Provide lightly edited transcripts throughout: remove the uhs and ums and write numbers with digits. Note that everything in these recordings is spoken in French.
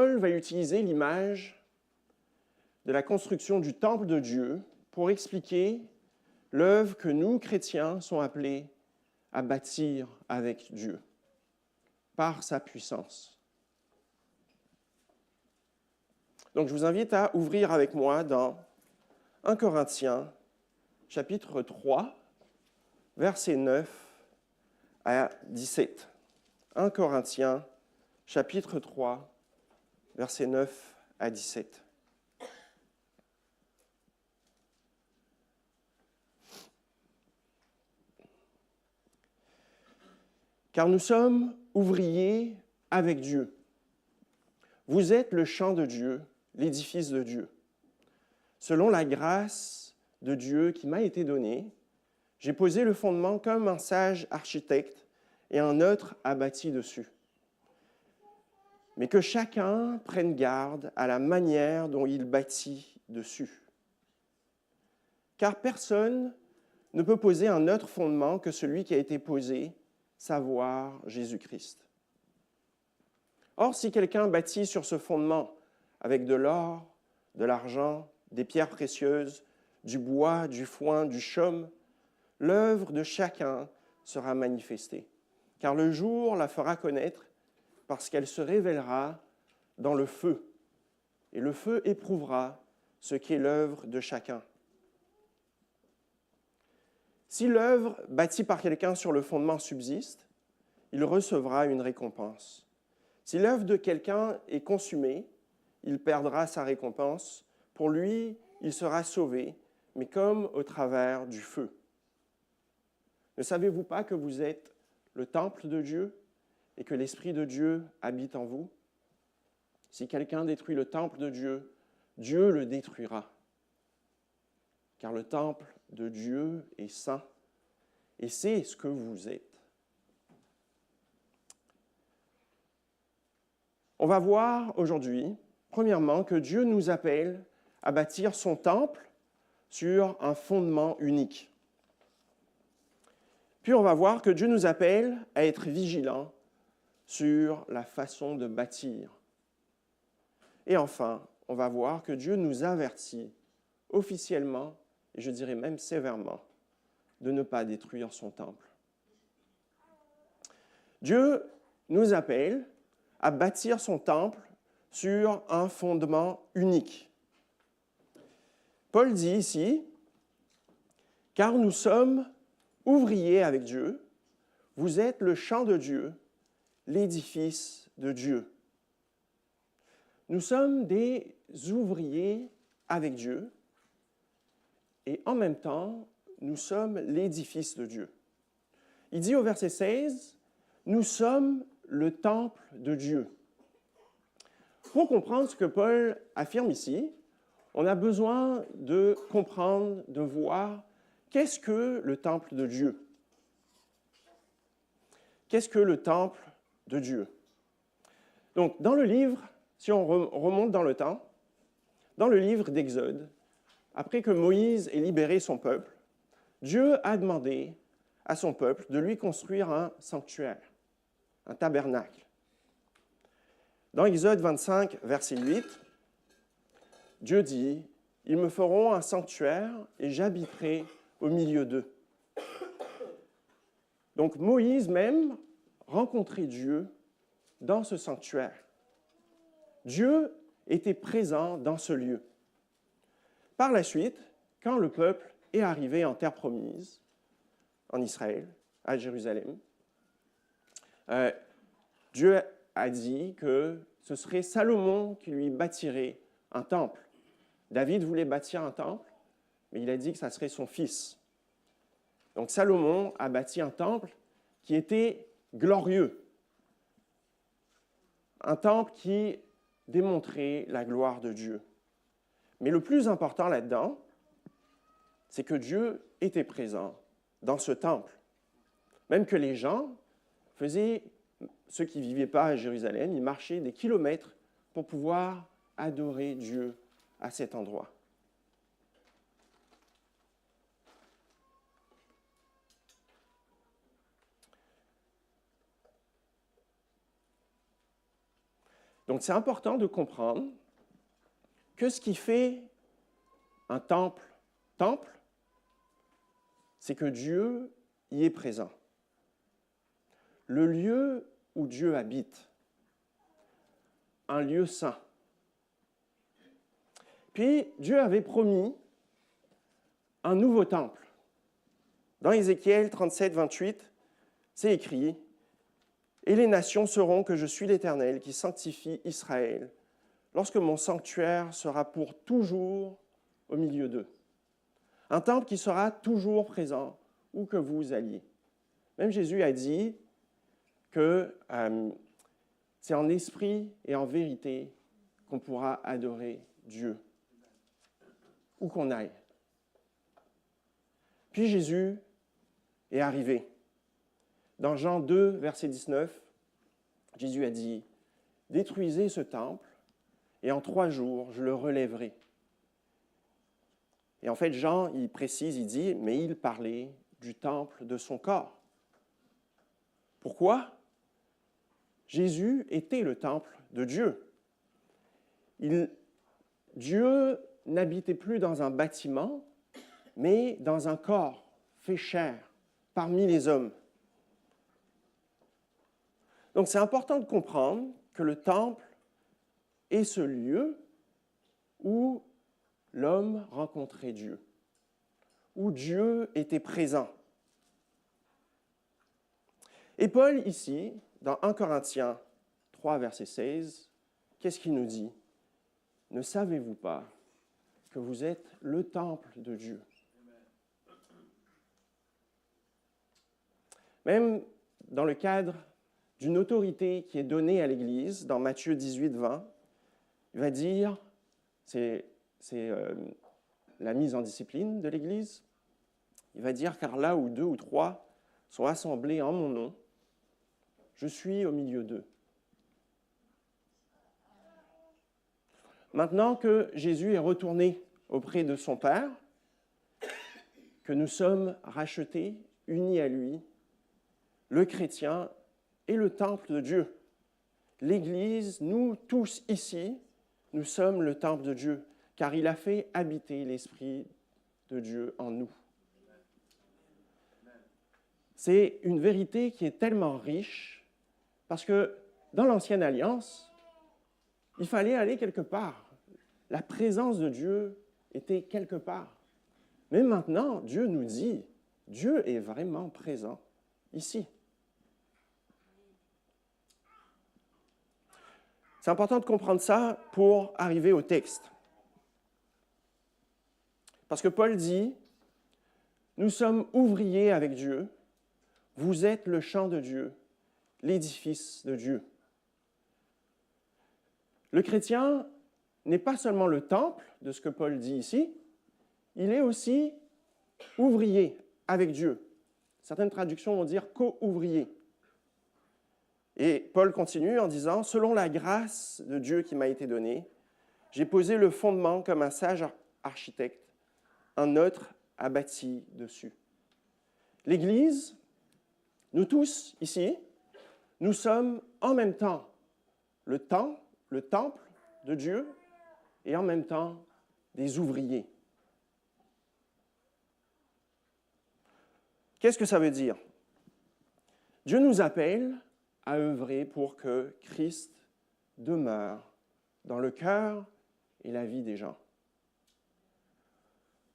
Paul va utiliser l'image de la construction du temple de Dieu pour expliquer l'œuvre que nous, chrétiens, sommes appelés à bâtir avec Dieu, par sa puissance. Donc, je vous invite à ouvrir avec moi dans 1 Corinthiens, chapitre 3, versets 9 à 17. 1 Corinthiens, chapitre 3, versets 9 à 17. Car nous sommes ouvriers avec Dieu. Vous êtes le champ de Dieu, l'édifice de Dieu. Selon la grâce de Dieu qui m'a été donnée, j'ai posé le fondement comme un sage architecte et un autre a bâti dessus. Mais que chacun prenne garde à la manière dont il bâtit dessus. Car personne ne peut poser un autre fondement que celui qui a été posé, savoir Jésus-Christ. Or, si quelqu'un bâtit sur ce fondement avec de l'or, de l'argent, des pierres précieuses, du bois, du foin, du chaume, l'œuvre de chacun sera manifestée, car le jour la fera connaître parce qu'elle se révélera dans le feu, et le feu éprouvera ce qu'est l'œuvre de chacun. Si l'œuvre bâtie par quelqu'un sur le fondement subsiste, il recevra une récompense. Si l'œuvre de quelqu'un est consumée, il perdra sa récompense. Pour lui, il sera sauvé, mais comme au travers du feu. Ne savez-vous pas que vous êtes le temple de Dieu et que l'Esprit de Dieu habite en vous? Si quelqu'un détruit le temple de Dieu, Dieu le détruira. Car le temple de Dieu est saint, et c'est ce que vous êtes. On va voir aujourd'hui, premièrement, que Dieu nous appelle à bâtir son temple sur un fondement unique. Puis on va voir que Dieu nous appelle à être vigilants sur la façon de bâtir. Et enfin, on va voir que Dieu nous avertit officiellement, et je dirais même sévèrement, de ne pas détruire son temple. Dieu nous appelle à bâtir son temple sur un fondement unique. Paul dit ici, « Car nous sommes ouvriers avec Dieu, vous êtes le champ de Dieu, l'édifice de Dieu. » Nous sommes des ouvriers avec Dieu et en même temps, nous sommes l'édifice de Dieu. Il dit au verset 16, « Nous sommes le temple de Dieu. » Pour comprendre ce que Paul affirme ici, on a besoin de comprendre, de voir qu'est-ce que le temple de Dieu. Qu'est-ce que le temple de Dieu? Donc, dans le livre, si on remonte dans le temps, dans le livre d'Exode, après que Moïse ait libéré son peuple, Dieu a demandé à son peuple de lui construire un sanctuaire, un tabernacle. Dans Exode 25, verset 8, Dieu dit, « Ils me feront un sanctuaire et j'habiterai au milieu d'eux. » Donc Moïse même rencontrait Dieu dans ce sanctuaire. Dieu était présent dans ce lieu. Par la suite, quand le peuple est arrivé en terre promise, en Israël, à Jérusalem, Dieu a dit que ce serait Salomon qui lui bâtirait un temple. David voulait bâtir un temple, mais il a dit que ça serait son fils. Donc Salomon a bâti un temple qui était glorieux, un temple qui démontrait la gloire de Dieu. Mais le plus important là-dedans, c'est que Dieu était présent dans ce temple. Même que les gens faisaient, ceux qui ne vivaient pas à Jérusalem, ils marchaient des kilomètres pour pouvoir adorer Dieu à cet endroit. Donc, c'est important de comprendre que ce qui fait un temple, c'est que Dieu y est présent. Le lieu où Dieu habite, un lieu saint. Puis, Dieu avait promis un nouveau temple. Dans Ézéchiel 37, 28, c'est écrit « Et les nations sauront que je suis l'Éternel qui sanctifie Israël, lorsque mon sanctuaire sera pour toujours au milieu d'eux. » Un temple qui sera toujours présent où que vous alliez. Même Jésus a dit que c'est en esprit et en vérité qu'on pourra adorer Dieu, où qu'on aille. Puis Jésus est arrivé. Dans Jean 2, verset 19, Jésus a dit « Détruisez ce temple, et en 3 jours, je le relèverai. » Et en fait, Jean, il précise, il dit « Mais il parlait du temple de son corps. » Pourquoi? Jésus était le temple de Dieu. Dieu n'habitait plus dans un bâtiment, mais dans un corps fait chair, parmi les hommes. Donc, c'est important de comprendre que le temple est ce lieu où l'homme rencontrait Dieu, où Dieu était présent. Et Paul, ici, dans 1 Corinthiens 3, verset 16, qu'est-ce qu'il nous dit? « Ne savez-vous pas que vous êtes le temple de Dieu? » Même dans le cadre d'une autorité qui est donnée à l'Église, dans Matthieu 18, 20, il va dire, c'est la mise en discipline de l'Église, il va dire, car là où 2 ou 3 sont assemblés en mon nom, je suis au milieu d'eux. Maintenant que Jésus est retourné auprès de son Père, que nous sommes rachetés, unis à lui, le chrétien est le temple de Dieu. L'Église, nous tous ici, nous sommes le temple de Dieu, car il a fait habiter l'Esprit de Dieu en nous. C'est une vérité qui est tellement riche, parce que dans l'Ancienne Alliance, il fallait aller quelque part. La présence de Dieu était quelque part. Mais maintenant, Dieu nous dit, Dieu est vraiment présent ici. C'est important de comprendre ça pour arriver au texte. Parce que Paul dit, nous sommes ouvriers avec Dieu, vous êtes le champ de Dieu, l'édifice de Dieu. Le chrétien n'est pas seulement le temple de ce que Paul dit ici, il est aussi ouvrier avec Dieu. Certaines traductions vont dire co-ouvrier. Et Paul continue en disant « Selon la grâce de Dieu qui m'a été donnée, j'ai posé le fondement comme un sage architecte, un autre a bâti dessus. » L'Église, nous tous ici, nous sommes en même temps le temple de Dieu et en même temps des ouvriers. Qu'est-ce que ça veut dire? Dieu nous appelle à œuvrer pour que Christ demeure dans le cœur et la vie des gens.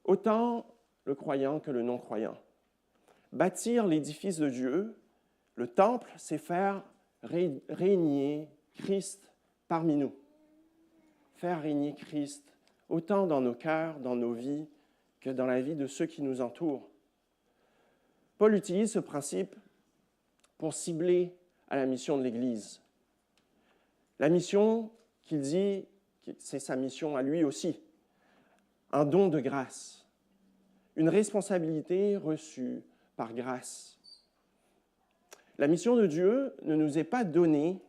Autant le croyant que le non-croyant. Bâtir l'édifice de Dieu, le temple, c'est faire régner Christ parmi nous. Faire régner Christ autant dans nos cœurs, dans nos vies, que dans la vie de ceux qui nous entourent. Paul utilise ce principe pour cibler à la mission de l'Église. La mission qu'il dit, c'est sa mission à lui aussi. Un don de grâce. Une responsabilité reçue par grâce. La mission de Dieu ne nous est pas donnée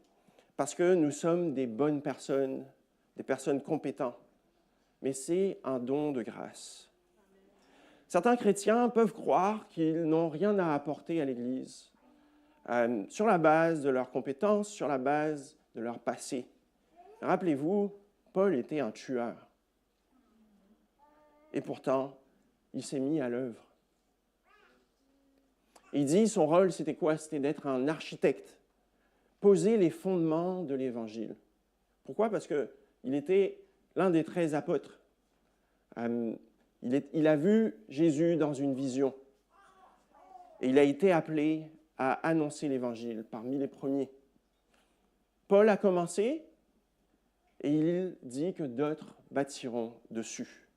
parce que nous sommes des bonnes personnes, des personnes compétentes, mais c'est un don de grâce. Certains chrétiens peuvent croire qu'ils n'ont rien à apporter à l'Église sur la base de leurs compétences, sur la base de leur passé. Rappelez-vous, Paul était un tueur. Et pourtant, il s'est mis à l'œuvre. Il dit, son rôle, c'était quoi? C'était d'être un architecte, poser les fondements de l'Évangile. Pourquoi? Parce qu'il était l'un des 13 apôtres. Il a vu Jésus dans une vision. Et il a été appelé à annoncer l'Évangile parmi les premiers. Paul a commencé et il dit que d'autres bâtiront dessus.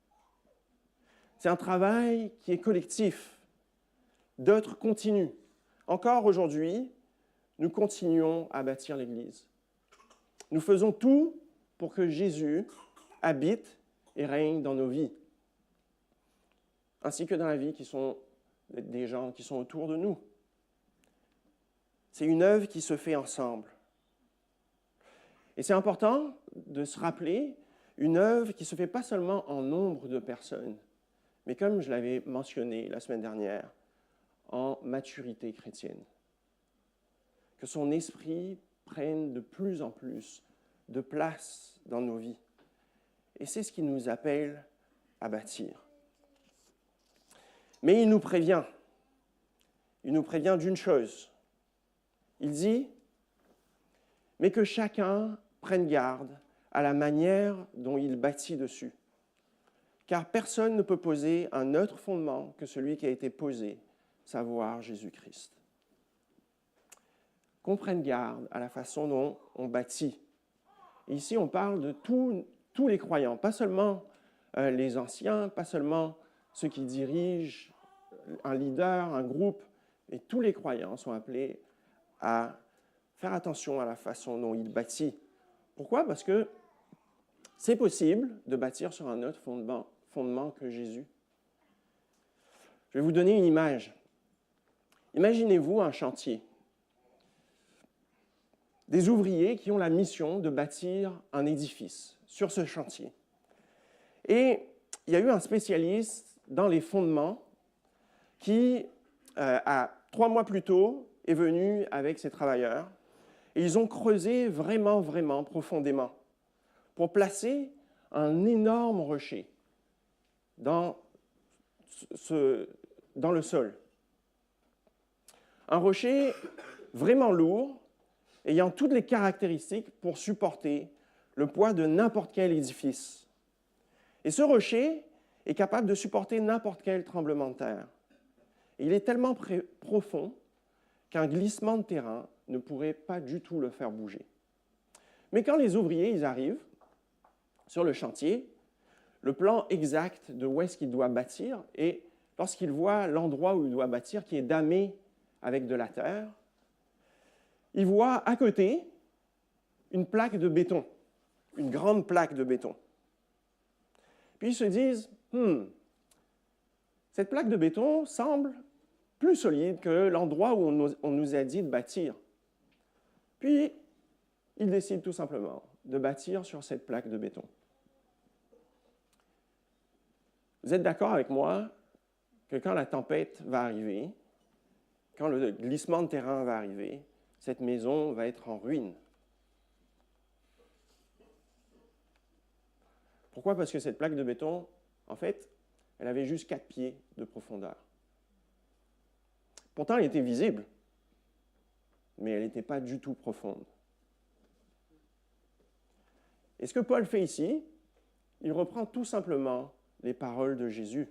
C'est un travail qui est collectif. D'autres continuent. Encore aujourd'hui, nous continuons à bâtir l'Église. Nous faisons tout pour que Jésus habite et règne dans nos vies, ainsi que dans la vie des gens qui sont autour de nous. C'est une œuvre qui se fait ensemble. Et c'est important de se rappeler une œuvre qui ne se fait pas seulement en nombre de personnes, mais comme je l'avais mentionné la semaine dernière, en maturité chrétienne. Que son esprit prenne de plus en plus de place dans nos vies. Et c'est ce qui nous appelle à bâtir. Mais il nous prévient. Il nous prévient d'une chose. Il dit, mais que chacun prenne garde à la manière dont il bâtit dessus. Car personne ne peut poser un autre fondement que celui qui a été posé, savoir Jésus-Christ. Qu'on prenne garde à la façon dont on bâtit. Et ici, on parle de tous les croyants, pas seulement les anciens, pas seulement ceux qui dirigent un leader, un groupe, mais tous les croyants sont appelés à faire attention à la façon dont ils bâtissent. Pourquoi? Parce que c'est possible de bâtir sur un autre fondement que Jésus. Je vais vous donner une image. Imaginez-vous un chantier. Des ouvriers qui ont la mission de bâtir un édifice sur ce chantier. Et il y a eu un spécialiste dans les fondements qui, 3 mois plus tôt, est venu avec ses travailleurs. Et ils ont creusé vraiment, vraiment profondément pour placer un énorme rocher dans le sol. Un rocher vraiment lourd, ayant toutes les caractéristiques pour supporter le poids de n'importe quel édifice. Et ce rocher est capable de supporter n'importe quel tremblement de terre. Et il est tellement profond qu'un glissement de terrain ne pourrait pas du tout le faire bouger. Mais quand les ouvriers ils arrivent sur le chantier, le plan exact de où est-ce qu'il doit bâtir, et lorsqu'ils voient l'endroit où il doit bâtir, qui est damé avec de la terre, ils voient à côté une plaque de béton, une grande plaque de béton. Puis ils se disent, cette plaque de béton semble plus solide que l'endroit où on nous a dit de bâtir. Puis, ils décident tout simplement de bâtir sur cette plaque de béton. Vous êtes d'accord avec moi que quand la tempête va arriver, quand le glissement de terrain va arriver, cette maison va être en ruine. Pourquoi? Parce que cette plaque de béton, en fait, elle avait juste 4 pieds de profondeur. Pourtant, elle était visible, mais elle n'était pas du tout profonde. Et ce que Paul fait ici, il reprend tout simplement les paroles de Jésus.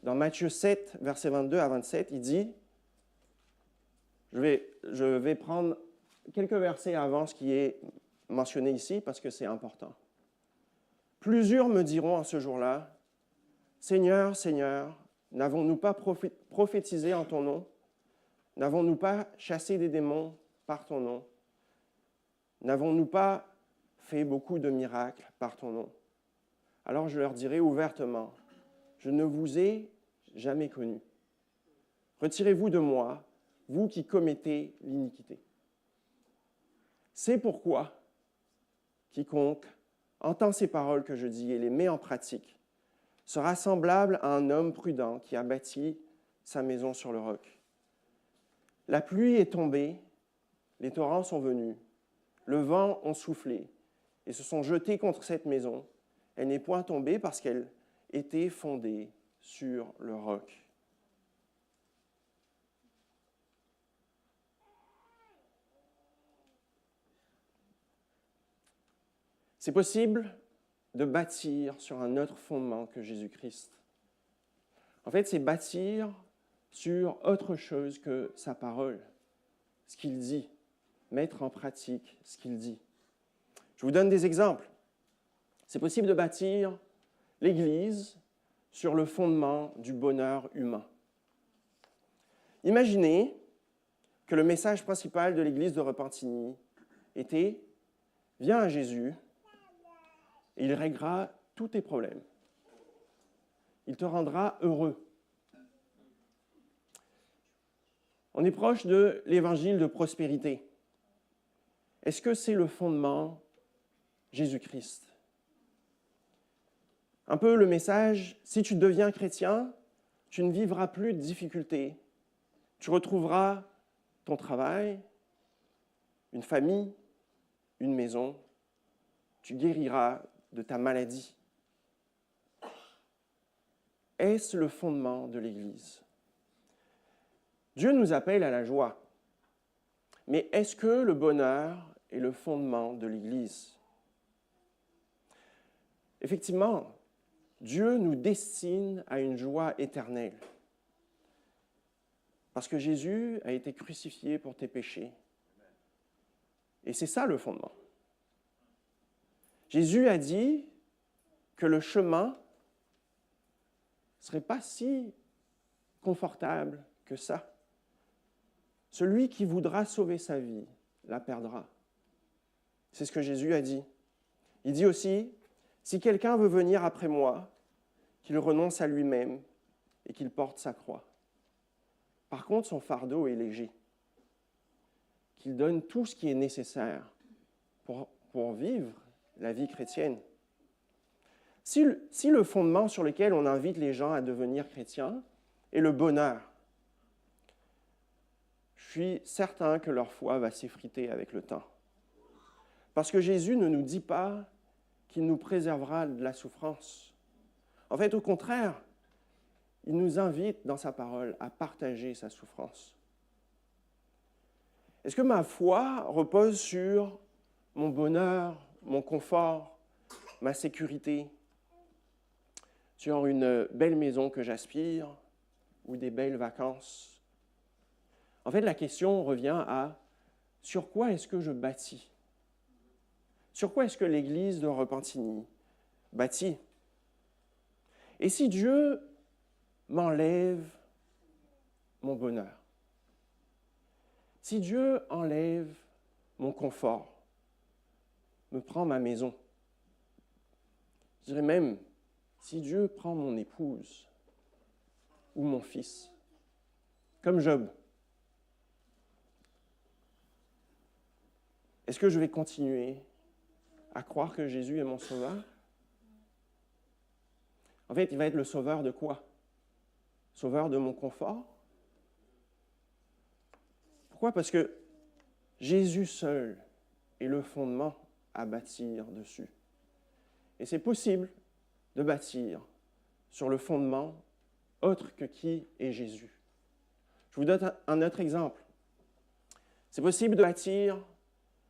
Dans Matthieu 7, versets 22 à 27, il dit, je vais prendre quelques versets avant ce qui est mentionné ici, parce que c'est important. Plusieurs me diront en ce jour-là, « Seigneur, Seigneur, n'avons-nous pas prophétisé en ton nom? N'avons-nous pas chassé des démons par ton nom? N'avons-nous pas fait beaucoup de miracles par ton nom? » Alors je leur dirai ouvertement, « Je ne vous ai jamais connu. Retirez-vous de moi, vous qui commettez l'iniquité. » C'est pourquoi quiconque entend ces paroles que je dis et les met en pratique sera semblable à un homme prudent qui a bâti sa maison sur le roc. La pluie est tombée, les torrents sont venus, le vent a soufflé et se sont jetés contre cette maison, elle n'est point tombée parce qu'elle était fondée sur le roc. C'est possible de bâtir sur un autre fondement que Jésus-Christ. En fait, c'est bâtir sur autre chose que sa parole, ce qu'il dit, mettre en pratique ce qu'il dit. Je vous donne des exemples. C'est possible de bâtir l'Église sur le fondement du bonheur humain. Imaginez que le message principal de l'Église de Repentigny était « Viens à Jésus, et il réglera tous tes problèmes. Il te rendra heureux. » On est proche de l'évangile de prospérité. Est-ce que c'est le fondement Jésus-Christ? Un peu le message, si tu deviens chrétien, tu ne vivras plus de difficultés. Tu retrouveras ton travail, une famille, une maison. Tu guériras de ta maladie. Est-ce le fondement de l'Église? Dieu nous appelle à la joie. Mais est-ce que le bonheur est le fondement de l'Église? Effectivement, Dieu nous destine à une joie éternelle. Parce que Jésus a été crucifié pour tes péchés. Et c'est ça le fondement. Jésus a dit que le chemin ne serait pas si confortable que ça. Celui qui voudra sauver sa vie la perdra. C'est ce que Jésus a dit. Il dit aussi, si quelqu'un veut venir après moi, qu'il renonce à lui-même et qu'il porte sa croix. Par contre, son fardeau est léger. Qu'il donne tout ce qui est nécessaire pour vivre la vie chrétienne. Si le fondement sur lequel on invite les gens à devenir chrétiens est le bonheur, je suis certain que leur foi va s'effriter avec le temps. Parce que Jésus ne nous dit pas qu'il nous préservera de la souffrance. En fait, au contraire, il nous invite dans sa parole à partager sa souffrance. Est-ce que ma foi repose sur mon bonheur, mon confort, ma sécurité, sur une belle maison que j'aspire ou des belles vacances? En fait, la question revient à sur quoi est-ce que je bâtis? Sur quoi est-ce que l'Église de Repentigny bâtit? Et si Dieu m'enlève mon bonheur, si Dieu enlève mon confort, me prend ma maison, je dirais même, si Dieu prend mon épouse ou mon fils, comme Job, est-ce que je vais continuer à croire que Jésus est mon sauveur? En fait, il va être le sauveur de quoi? Sauveur de mon confort? Pourquoi? Parce que Jésus seul est le fondement à bâtir dessus. Et c'est possible de bâtir sur le fondement autre que qui est Jésus. Je vous donne un autre exemple. C'est possible de bâtir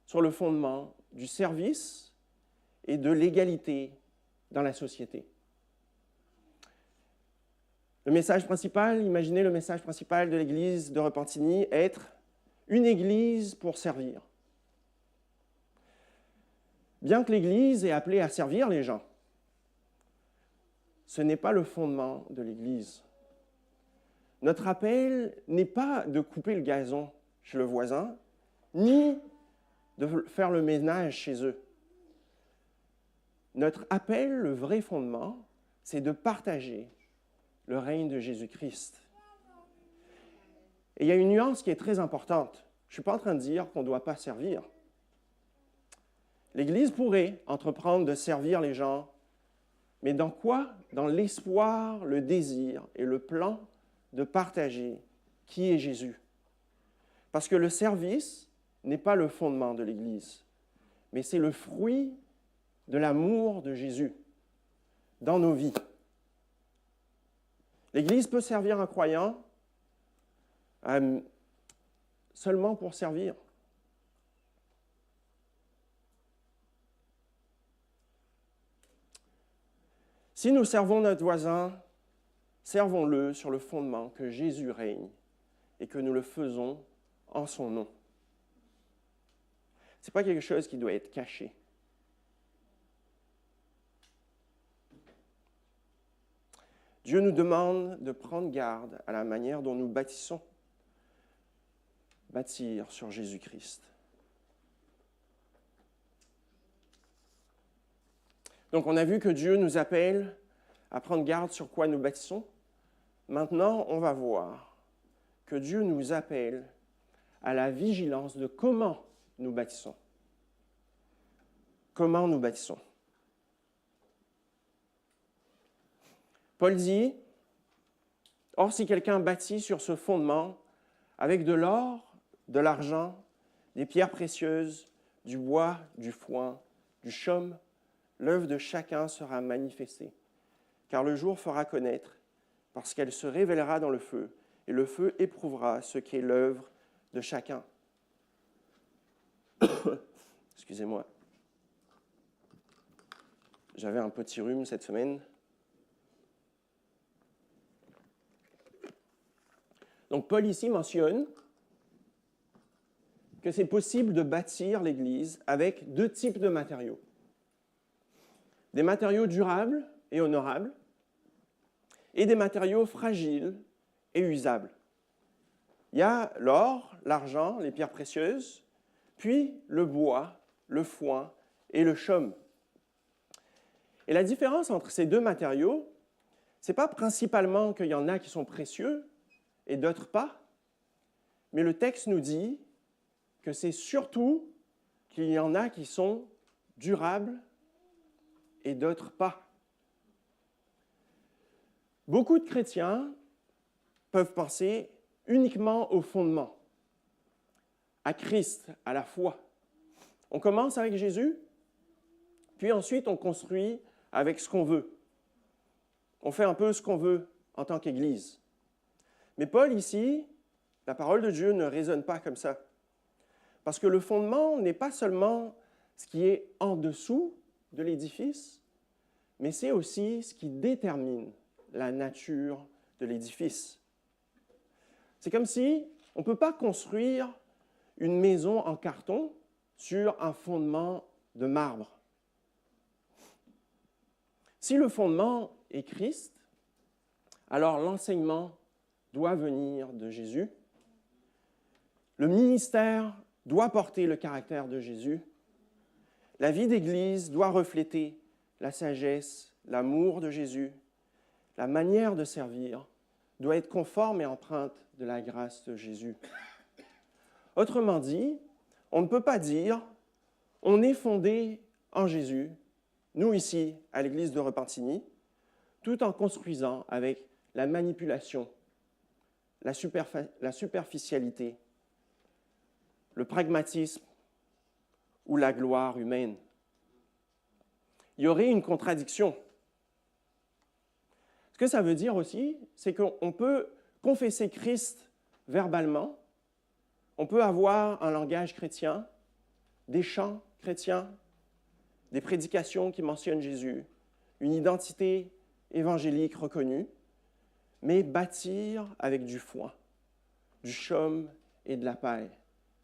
sur le fondement du service et de l'égalité dans la société. Le message principal, imaginez le message principal de l'Église de Repentigny être une Église pour servir. Bien que l'Église est appelée à servir les gens, ce n'est pas le fondement de l'Église. Notre appel n'est pas de couper le gazon chez le voisin, ni de faire le ménage chez eux. Notre appel, le vrai fondement, c'est de partager le règne de Jésus-Christ. Et il y a une nuance qui est très importante. Je ne suis pas en train de dire qu'on ne doit pas servir. L'Église pourrait entreprendre de servir les gens, mais dans quoi? Dans l'espoir, le désir et le plan de partager qui est Jésus. Parce que le service n'est pas le fondement de l'Église, mais c'est le fruit de l'amour de Jésus dans nos vies. L'Église peut servir un croyant seulement pour servir. Si nous servons notre voisin, servons-le sur le fondement que Jésus règne et que nous le faisons en son nom. Ce n'est pas quelque chose qui doit être caché. Dieu nous demande de prendre garde à la manière dont nous bâtissons. Bâtir sur Jésus-Christ. Donc, on a vu que Dieu nous appelle à prendre garde sur quoi nous bâtissons. Maintenant, on va voir que Dieu nous appelle à la vigilance de comment nous bâtissons. Comment nous bâtissons. Paul dit, « Or, si quelqu'un bâtit sur ce fondement avec de l'or, de l'argent, des pierres précieuses, du bois, du foin, du chaume, l'œuvre de chacun sera manifestée, car le jour fera connaître, parce qu'elle se révélera dans le feu, et le feu éprouvera ce qu'est l'œuvre de chacun. » Excusez-moi. J'avais un petit rhume cette semaine. Donc, Paul ici mentionne que c'est possible de bâtir l'Église avec deux types de matériaux. Des matériaux durables et honorables et des matériaux fragiles et usables. Il y a l'or, l'argent, les pierres précieuses, puis le bois, le foin et le chaume. Et la différence entre ces deux matériaux, ce n'est pas principalement qu'il y en a qui sont précieux et d'autres pas, mais le texte nous dit que c'est surtout qu'il y en a qui sont durables et d'autres pas. Beaucoup de chrétiens peuvent penser uniquement au fondement, à Christ, à la foi. On commence avec Jésus, puis ensuite on construit avec ce qu'on veut. On fait un peu ce qu'on veut en tant qu'Église. Mais Paul, ici, la parole de Dieu ne résonne pas comme ça. Parce que le fondement n'est pas seulement ce qui est en dessous de l'édifice, mais c'est aussi ce qui détermine la nature de l'édifice. C'est comme si on ne peut pas construire une maison en carton sur un fondement de marbre. Si le fondement est Christ, alors l'enseignement doit venir de Jésus. Le ministère doit porter le caractère de Jésus. La vie d'Église doit refléter la sagesse, l'amour de Jésus. La manière de servir doit être conforme et empreinte de la grâce de Jésus. Autrement dit, on ne peut pas dire « on est fondé en Jésus », nous ici, à l'Église de Repentigny, tout en construisant avec la manipulation, la superficialité, le pragmatisme ou la gloire humaine. Il y aurait une contradiction. Ce que ça veut dire aussi, c'est qu'on peut confesser Christ verbalement, on peut avoir un langage chrétien, des chants chrétiens, des prédications qui mentionnent Jésus, une identité évangélique reconnue, mais bâtir avec du foin, du chaume et de la paille.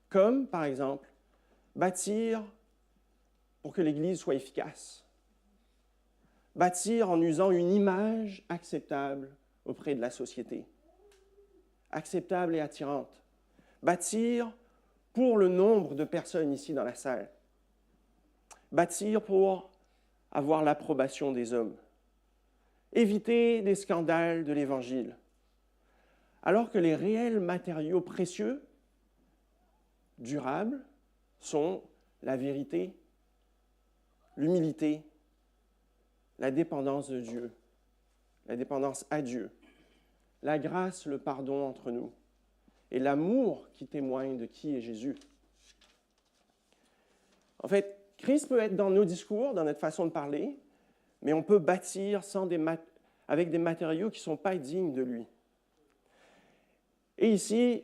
Comme, par exemple, bâtir pour que l'Église soit efficace. Bâtir en usant une image acceptable auprès de la société. Acceptable et attirante. Bâtir pour le nombre de personnes ici dans la salle. Bâtir pour avoir l'approbation des hommes. Éviter des scandales de l'Évangile. Alors que les réels matériaux précieux, durables, sont la vérité, l'humilité, la dépendance de Dieu, la dépendance à Dieu, la grâce, le pardon entre nous et l'amour qui témoigne de qui est Jésus. En fait, Christ peut être dans nos discours, dans notre façon de parler, mais on peut bâtir avec des matériaux qui ne sont pas dignes de lui. Et ici,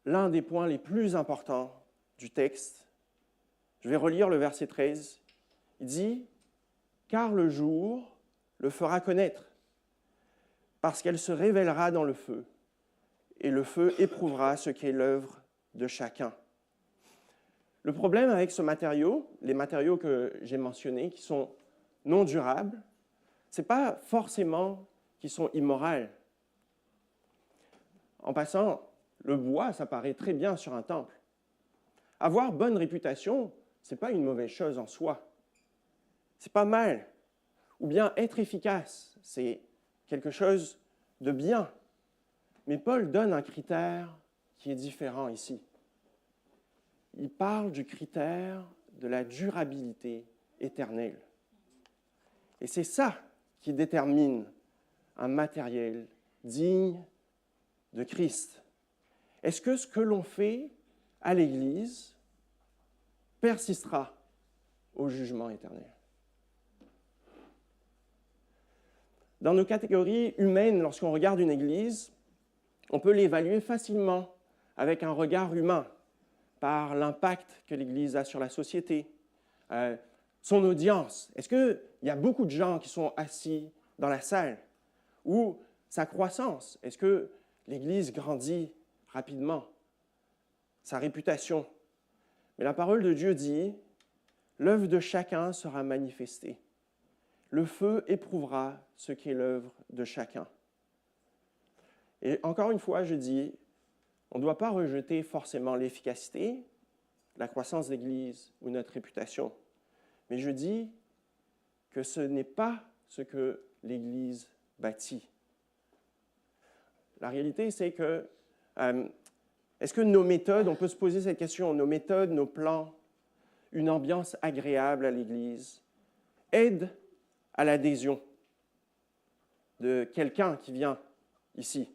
l'un des points les plus importants du texte, je vais relire le verset 13. Il dit « Car le jour le fera connaître, parce qu'elle se révélera dans le feu, et le feu éprouvera ce qui est l'œuvre de chacun. » Le problème avec ce matériau, les matériaux que j'ai mentionnés, qui sont non durables, ce n'est pas forcément qu'ils sont immoraux. En passant, le bois, ça paraît très bien sur un temple. Avoir bonne réputation, ce n'est pas une mauvaise chose en soi. C'est pas mal. Ou bien être efficace, c'est quelque chose de bien. Mais Paul donne un critère qui est différent ici. Il parle du critère de la durabilité éternelle. Et c'est ça qui détermine un matériel digne de Christ. Est-ce que ce que l'on fait à l'Église persistera au jugement éternel? Dans nos catégories humaines, lorsqu'on regarde une Église, on peut l'évaluer facilement avec un regard humain, par l'impact que l'Église a sur la société, son audience. Est-ce qu'il y a beaucoup de gens qui sont assis dans la salle? Ou sa croissance? Est-ce que l'Église grandit rapidement? Sa réputation? Mais la parole de Dieu dit, l'œuvre de chacun sera manifestée. Le feu éprouvera ce qui est l'œuvre de chacun. Et encore une fois, je dis, on ne doit pas rejeter forcément l'efficacité, la croissance d'Église ou notre réputation. Mais je dis que ce n'est pas ce que l'Église bâtit. La réalité, c'est que, est-ce que nos méthodes, on peut se poser cette question, nos méthodes, nos plans, une ambiance agréable à l'Église, aident à l'adhésion de quelqu'un qui vient ici?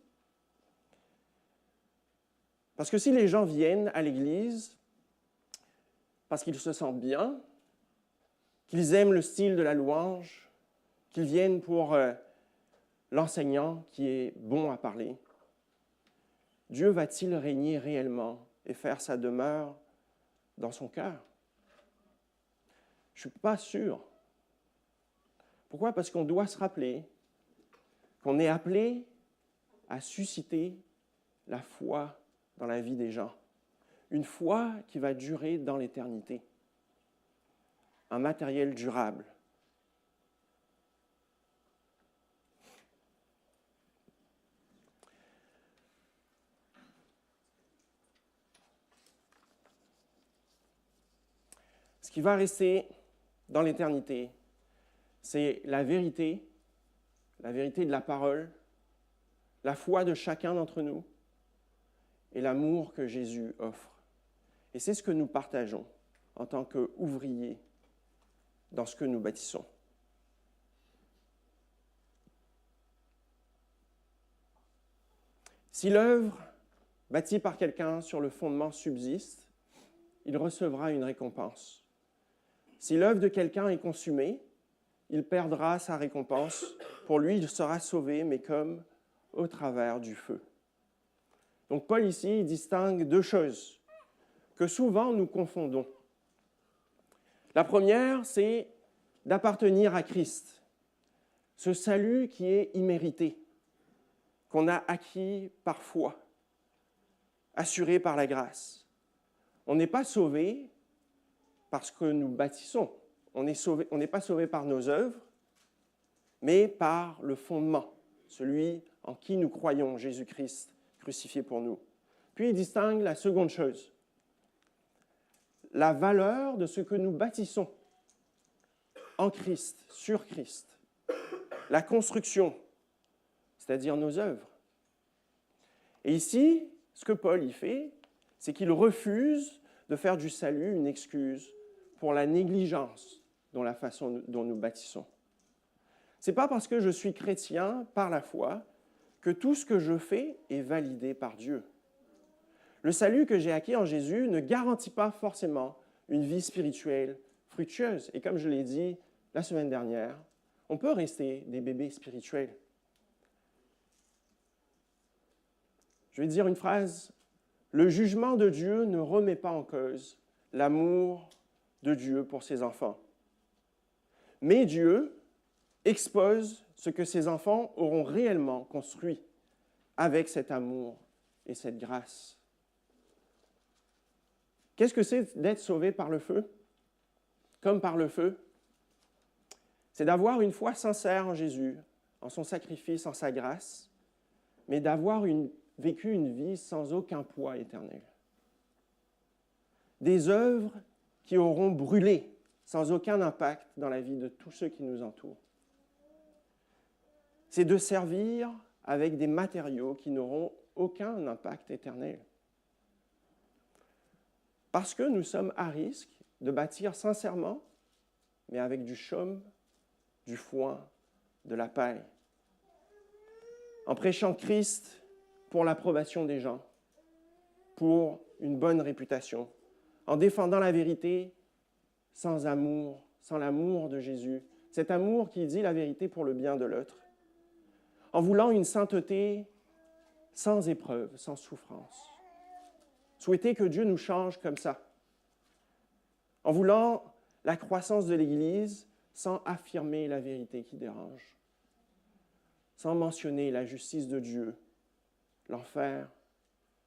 Parce que si les gens viennent à l'Église parce qu'ils se sentent bien, qu'ils aiment le style de la louange, qu'ils viennent pour l'enseignant qui est bon à parler, Dieu va-t-il régner réellement et faire sa demeure dans son cœur? Je ne suis pas sûr. Pourquoi? Parce qu'on doit se rappeler qu'on est appelé à susciter la foi dans la vie des gens. Une foi qui va durer dans l'éternité. Un matériel durable. Ce qui va rester dans l'éternité, c'est la vérité de la parole, la foi de chacun d'entre nous, et l'amour que Jésus offre. Et c'est ce que nous partageons en tant qu'ouvriers dans ce que nous bâtissons. Si l'œuvre bâtie par quelqu'un sur le fondement subsiste, il recevra une récompense. Si l'œuvre de quelqu'un est consumée, il perdra sa récompense. Pour lui, il sera sauvé, mais comme au travers du feu. Donc Paul ici il distingue deux choses que souvent nous confondons. La première, c'est d'appartenir à Christ, ce salut qui est immérité, qu'on a acquis par foi, assuré par la grâce. On n'est pas sauvé parce que nous bâtissons, on n'est pas sauvé par nos œuvres, mais par le fondement, celui en qui nous croyons, Jésus-Christ, crucifié pour nous. Puis il distingue la seconde chose, la valeur de ce que nous bâtissons en Christ, sur Christ. La construction, c'est-à-dire nos œuvres. Et ici, ce que Paul y fait, c'est qu'il refuse de faire du salut une excuse pour la négligence dans la façon dont nous bâtissons. Ce n'est pas parce que je suis chrétien par la foi que tout ce que je fais est validé par Dieu. Le salut que j'ai acquis en Jésus ne garantit pas forcément une vie spirituelle fructueuse. Et comme je l'ai dit la semaine dernière, on peut rester des bébés spirituels. Je vais dire une phrase. Le jugement de Dieu ne remet pas en cause l'amour de Dieu pour ses enfants. Mais Dieu expose ce que ses enfants auront réellement construit avec cet amour et cette grâce. Qu'est-ce que c'est d'être sauvé par le feu? Comme par le feu? C'est d'avoir une foi sincère en Jésus, en son sacrifice, en sa grâce, mais d'avoir vécu une vie sans aucun poids éternel. Des œuvres qui auront brûlé sans aucun impact dans la vie de tous ceux qui nous entourent. C'est de servir avec des matériaux qui n'auront aucun impact éternel. Parce que nous sommes à risque de bâtir sincèrement, mais avec du chaume, du foin, de la paille. En prêchant Christ pour l'approbation des gens, pour une bonne réputation, en défendant la vérité sans amour, sans l'amour de Jésus, cet amour qui dit la vérité pour le bien de l'autre, en voulant une sainteté sans épreuve, sans souffrance. Souhaiter que Dieu nous change comme ça, en voulant la croissance de l'Église sans affirmer la vérité qui dérange, sans mentionner la justice de Dieu, l'enfer,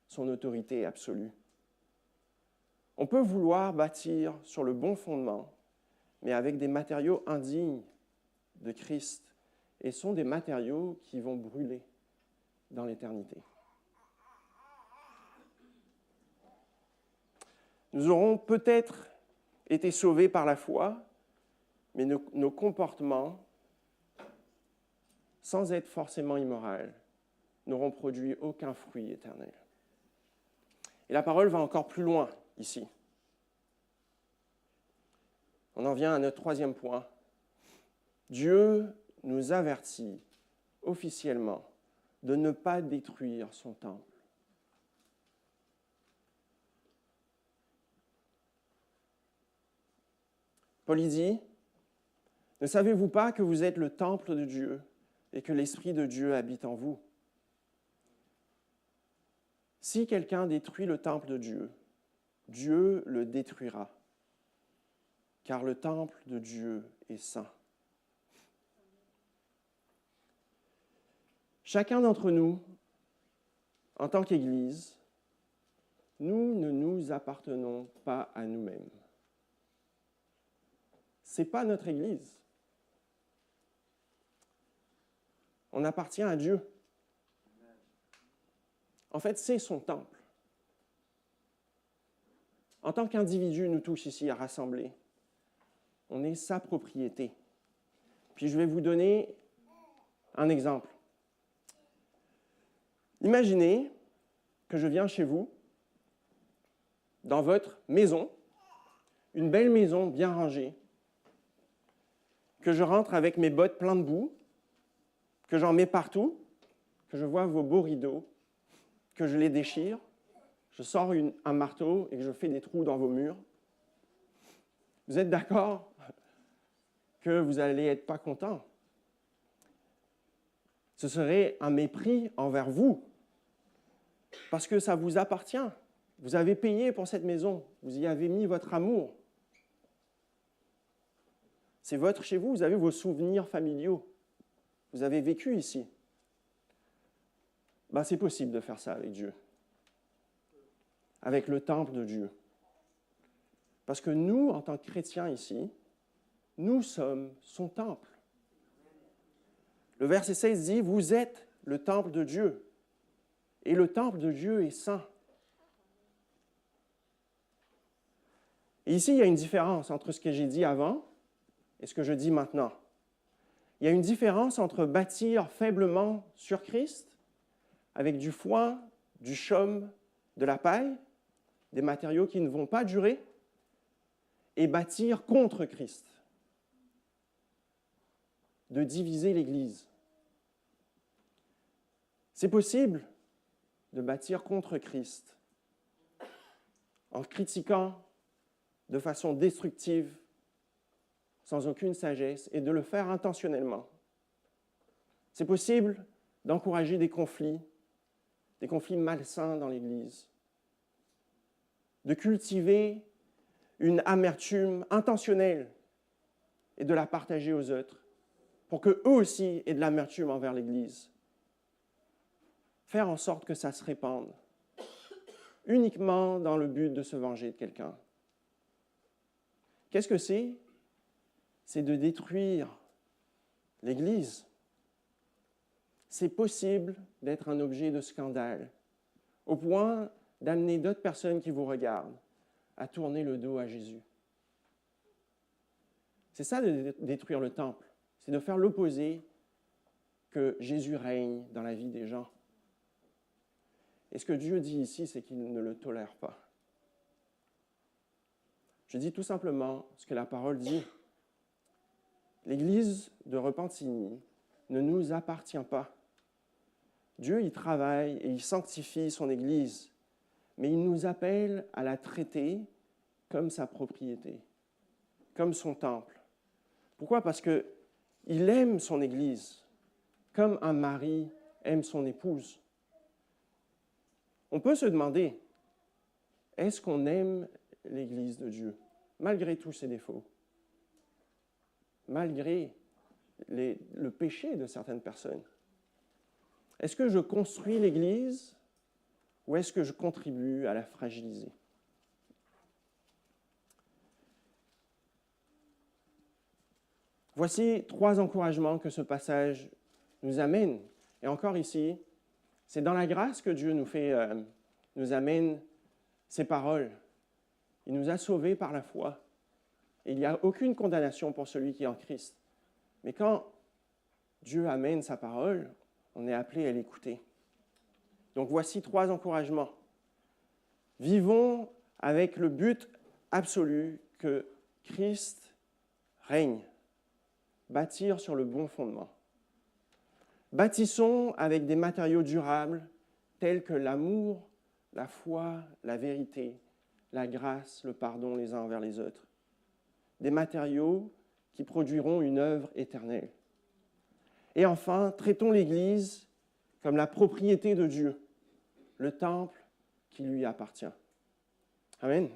son autorité absolue. On peut vouloir bâtir sur le bon fondement, mais avec des matériaux indignes de Christ, et sont des matériaux qui vont brûler dans l'éternité. Nous aurons peut-être été sauvés par la foi, mais nos comportements, sans être forcément immoraux, n'auront produit aucun fruit éternel. Et la parole va encore plus loin ici. On en vient à notre troisième point. Dieu nous avertit officiellement de ne pas détruire son temple. Paul y dit, « Ne savez-vous pas que vous êtes le temple de Dieu et que l'Esprit de Dieu habite en vous? Si quelqu'un détruit le temple de Dieu, Dieu le détruira, car le temple de Dieu est saint. » Chacun d'entre nous, en tant qu'Église, nous ne nous appartenons pas à nous-mêmes. Ce n'est pas notre Église. On appartient à Dieu. En fait, c'est son temple. En tant qu'individus, nous tous ici rassemblés, on est sa propriété. Puis je vais vous donner un exemple. Imaginez que je viens chez vous, dans votre maison, une belle maison bien rangée, que je rentre avec mes bottes pleines de boue, que j'en mets partout, que je vois vos beaux rideaux, que je les déchire, je sors un marteau et que je fais des trous dans vos murs. Vous êtes d'accord que vous n'allez être pas content? Ce serait un mépris envers vous, parce que ça vous appartient. Vous avez payé pour cette maison, vous y avez mis votre amour. C'est votre chez vous, vous avez vos souvenirs familiaux. Vous avez vécu ici. C'est possible de faire ça avec Dieu, avec le temple de Dieu. Parce que nous, en tant que chrétiens ici, nous sommes son temple. Le verset 16 dit, « Vous êtes le temple de Dieu, et le temple de Dieu est saint. » Et ici, il y a une différence entre ce que j'ai dit avant et ce que je dis maintenant. Il y a une différence entre bâtir faiblement sur Christ, avec du foin, du chaume, de la paille, des matériaux qui ne vont pas durer, et bâtir contre Christ, de diviser l'Église. C'est possible de bâtir contre Christ en critiquant de façon destructive sans aucune sagesse et de le faire intentionnellement. C'est possible d'encourager des conflits malsains dans l'Église, de cultiver une amertume intentionnelle et de la partager aux autres pour qu'eux aussi aient de l'amertume envers l'Église. Faire en sorte que ça se répande uniquement dans le but de se venger de quelqu'un. Qu'est-ce que c'est? C'est de détruire l'Église. C'est possible d'être un objet de scandale, au point d'amener d'autres personnes qui vous regardent à tourner le dos à Jésus. C'est ça de détruire le temple, c'est de faire l'opposé, que Jésus règne dans la vie des gens. Et ce que Dieu dit ici, c'est qu'il ne le tolère pas. Je dis tout simplement ce que la parole dit. L'Église de Repentigny ne nous appartient pas. Dieu y travaille et il sanctifie son Église, mais il nous appelle à la traiter comme sa propriété, comme son temple. Pourquoi? Parce qu'il aime son Église, comme un mari aime son épouse. On peut se demander, est-ce qu'on aime l'Église de Dieu, malgré tous ses défauts, malgré le péché de certaines personnes? Est-ce que je construis l'Église ou est-ce que je contribue à la fragiliser? Voici 3 encouragements que ce passage nous amène. Et encore ici, c'est dans la grâce que Dieu nous amène ces paroles. Il nous a sauvés par la foi. Et il n'y a aucune condamnation pour celui qui est en Christ. Mais quand Dieu amène sa parole, on est appelé à l'écouter. Donc voici 3 encouragements. Vivons avec le but absolu que Christ règne. Bâtir sur le bon fondement. Bâtissons avec des matériaux durables tels que l'amour, la foi, la vérité, la grâce, le pardon les uns envers les autres. Des matériaux qui produiront une œuvre éternelle. Et enfin, traitons l'Église comme la propriété de Dieu, le temple qui lui appartient. Amen.